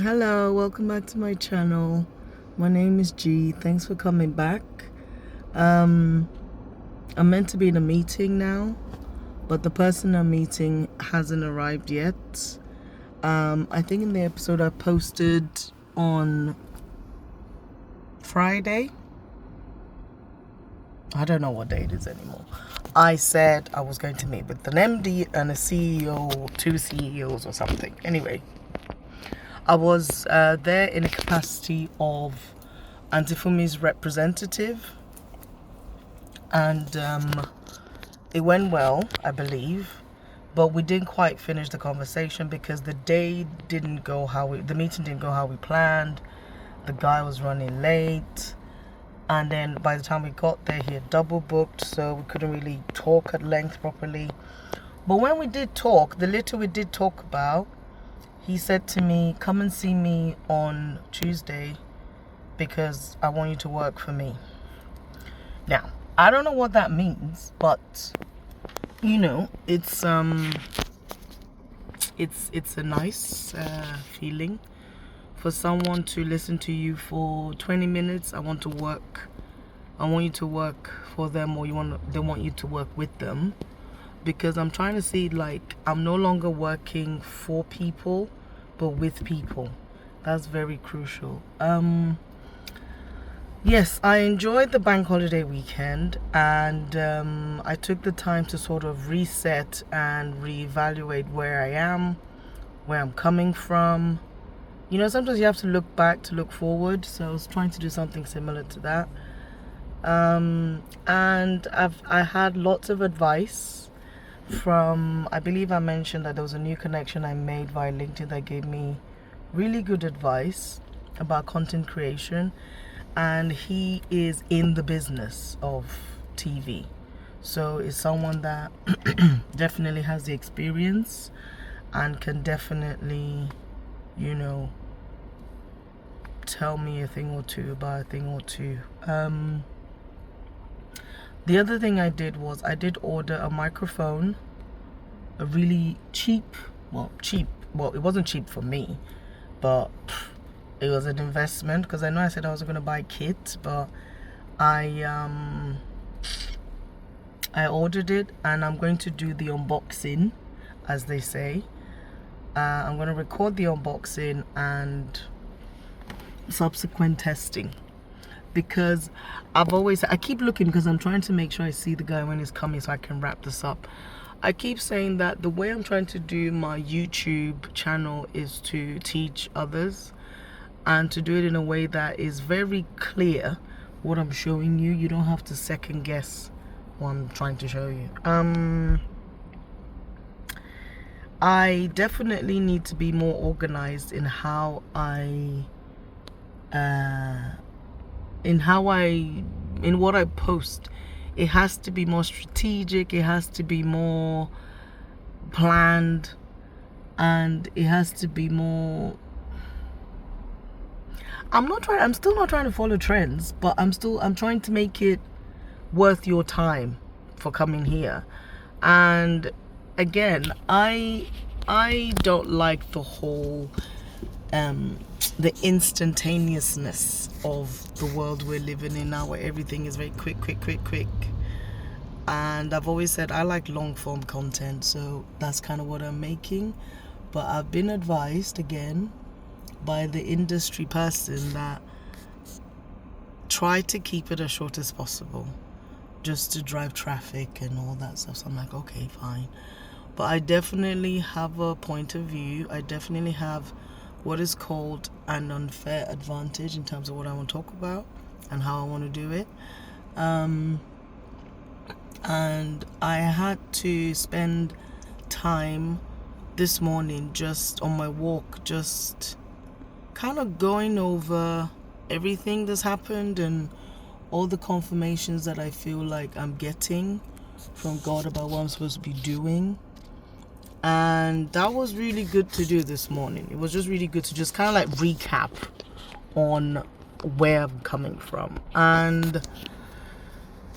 Hello, welcome back to my channel. My name is G. Thanks for coming back. I'm meant to be in a meeting now, but the person I'm meeting hasn't arrived yet. I think in the episode I posted on Friday, I don't know what day it is anymore, I said I was going to meet with an MD and a CEO, two CEOs or something. Anyway, I was there in a capacity of Auntie Fumi's representative, and it went well, I believe, but we didn't quite finish the conversation because the meeting didn't go how we planned. The guy was running late, and then by the time we got there, he had double booked, so we couldn't really talk at length properly. But when we did talk, the little we did talk about, he said to me, come and see me on Tuesday because I want you to work for me. Now, I don't know what that means, but it's a nice feeling for someone to listen to you for 20 minutes. I want you to work for them, or they want you to work with them, because I'm trying to see, like, I'm no longer working for people but with people. That's very crucial. Yes, I enjoyed the bank holiday weekend, and I took the time to sort of reset and reevaluate where I am, where I'm coming from. Sometimes you have to look back to look forward, so I was trying to do something similar to that. And I had lots of advice from, I believe I mentioned that there was a new connection I made via LinkedIn that gave me really good advice about content creation, and he is in the business of TV, so is someone that definitely has the experience and can definitely tell me a thing or two about a thing or two. The other thing I did was I did order a microphone, a really cheap, well, it wasn't cheap for me, but it was an investment, because I know I said I was going to buy kit, but I ordered it, and I'm going to do the unboxing, as they say. I'm going to record the unboxing and subsequent testing, because I keep looking, because I'm trying to make sure I see the guy when he's coming so I can wrap this up. I keep saying that the way I'm trying to do my YouTube channel is to teach others, and to do it in a way that is very clear what I'm showing you. You don't have to second guess what I'm trying to show you. I definitely need to be more organized in how in what I post. It has to be more strategic, it has to be more planned, and it has to be more, I'm still not trying to follow trends, but I'm trying to make it worth your time for coming here. And again, I don't like the whole the instantaneousness of the world we're living in now, where everything is very quick. And I've always said I like long form content, so that's kind of what I'm making. But I've been advised again by the industry person that try to keep it as short as possible, just to drive traffic and all that stuff. So I'm like, okay, fine. But I definitely have a point of view. I definitely have what is called an unfair advantage in terms of what I want to talk about and how I want to do it. And I had to spend time this morning just on my walk, just kind of going over everything that's happened and all the confirmations that I feel like I'm getting from God about what I'm supposed to be doing. And that was really good to do this morning. It was just really good to just kind of like recap on where I'm coming from. And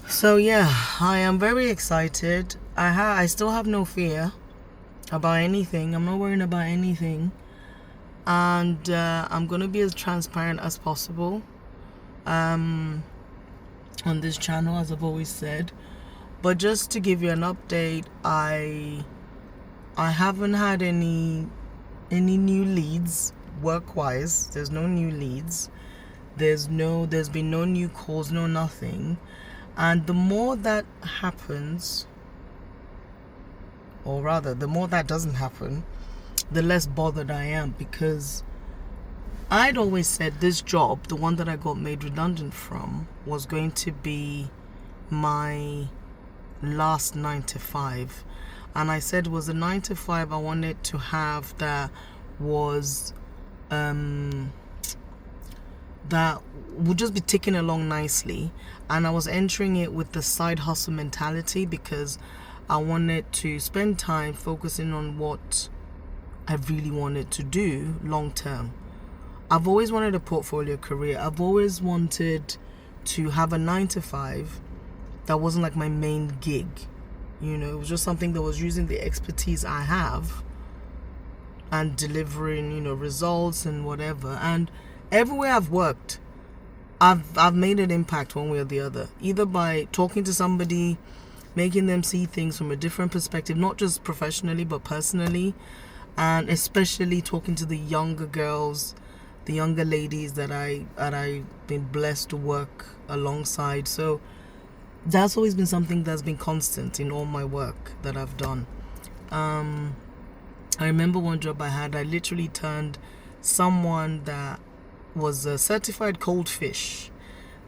so yeah, I am very excited. I still have no fear about anything. I'm not worrying about anything. and I'm gonna be as transparent as possible on this channel, as I've always said. But just to give you an update, I haven't had any new leads work-wise. There's no new leads. There's been no new calls, no nothing. And the more that happens, or rather, the more that doesn't happen, the less bothered I am, because I'd always said this job, the one that I got made redundant from, was going to be my last 9 to 5. And I said it was a 9 to 5 I wanted to have that was that would just be ticking along nicely. And I was entering it with the side hustle mentality, because I wanted to spend time focusing on what I really wanted to do long term. I've always wanted a portfolio career. I've always wanted to have a 9 to 5 that wasn't like my main gig. You know, it was just something that was using the expertise I have and delivering, you know, results and whatever. And everywhere I've worked, I've made an impact one way or the other, either by talking to somebody, making them see things from a different perspective, not just professionally but personally, and especially talking to the younger girls, the younger ladies that I've been blessed to work alongside. So that's always been something that's been constant in all my work that I've done. I remember one job I had, I literally turned someone that was a certified cold fish.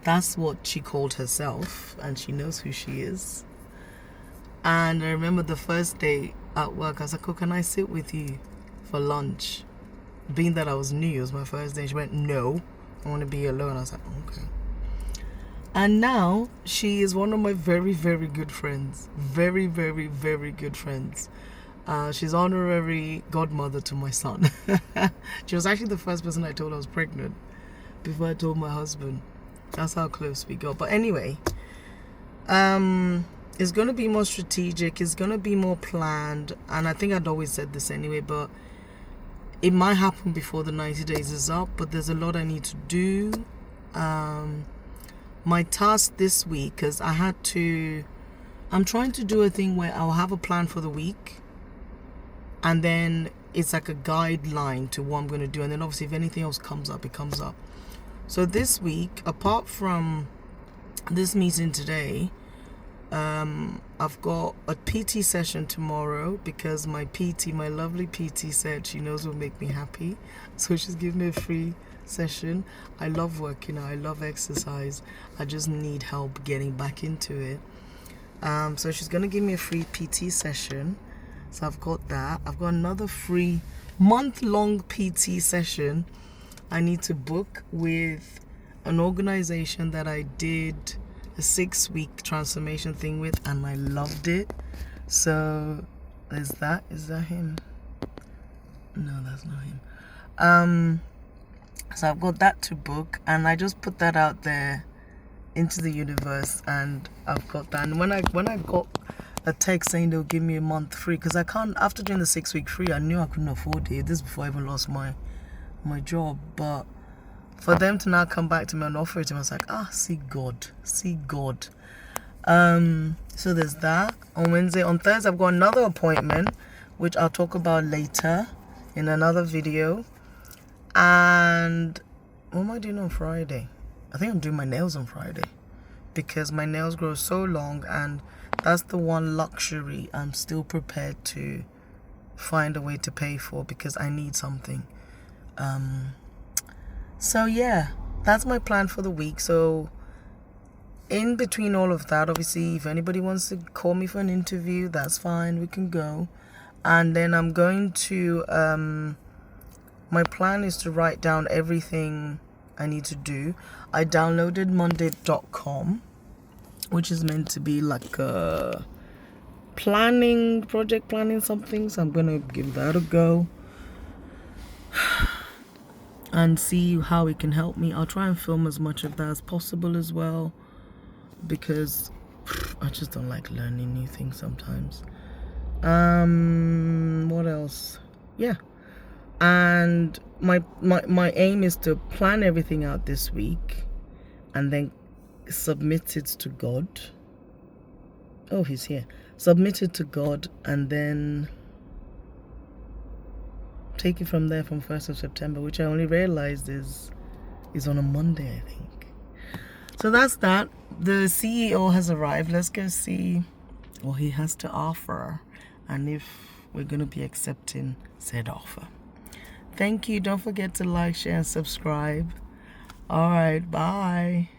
That's what she called herself, and she knows who she is. And I remember the first day at work, I was like, oh, can I sit with you for lunch? Being that I was new, it was my first day. She went, no, I want to be alone. I was like, okay. And now she is one of my very, very good friends. Very, very, very good friends. She's honorary godmother to my son. She was actually the first person I told I was pregnant before I told my husband. That's how close we got. But anyway, it's going to be more strategic. It's going to be more planned. And I think I'd always said this anyway, but it might happen before the 90 days is up. But there's a lot I need to do. My task this week, because I'm trying to do a thing where I'll have a plan for the week, and then it's like a guideline to what I'm going to do. And then obviously if anything else comes up, it comes up. So this week, apart from this meeting today, I've got a PT session tomorrow, because my lovely PT said she knows what will make me happy. So she's giving me a free session. I love working out. I love exercise. I just need help getting back into it. So she's going to give me a free PT session. So I've got that. I've got another free month-long PT session I need to book with an organization that I did a 6-week transformation thing with, and I loved it. So there's that. Is that him? No, that's not him. So I've got that to book, and I just put that out there into the universe, and I've got that. And when I got a text saying they'll give me a month free, because I can't, after doing the 6-week free, I knew I couldn't afford it. This is before I even lost my job. But for them to now come back to me and offer it to me, I was like, see God. So there's that. On Thursday I've got another appointment, which I'll talk about later in another video. And what am I doing on Friday? I think I'm doing my nails on Friday, because my nails grow so long, and that's the one luxury I'm still prepared to find a way to pay for, because I need something. So yeah, that's my plan for the week. So in between all of that, obviously, if anybody wants to call me for an interview, that's fine, we can go. And then I'm going to my plan is to write down everything I need to do. I downloaded monday.com, which is meant to be like a project planning something. So I'm going to give that a go and see how it can help me. I'll try and film as much of that as possible as well, because I just don't like learning new things sometimes. What else? Yeah. And my aim is to plan everything out this week and then submit it to God. Oh, he's here. Submit it to God and then take it from there from 1st of September, which I only realized is on a Monday, I think. So that's that. The CEO has arrived. Let's go see what he has to offer and if we're going to be accepting said offer. Thank you. Don't forget to like, share, and subscribe. All right. Bye.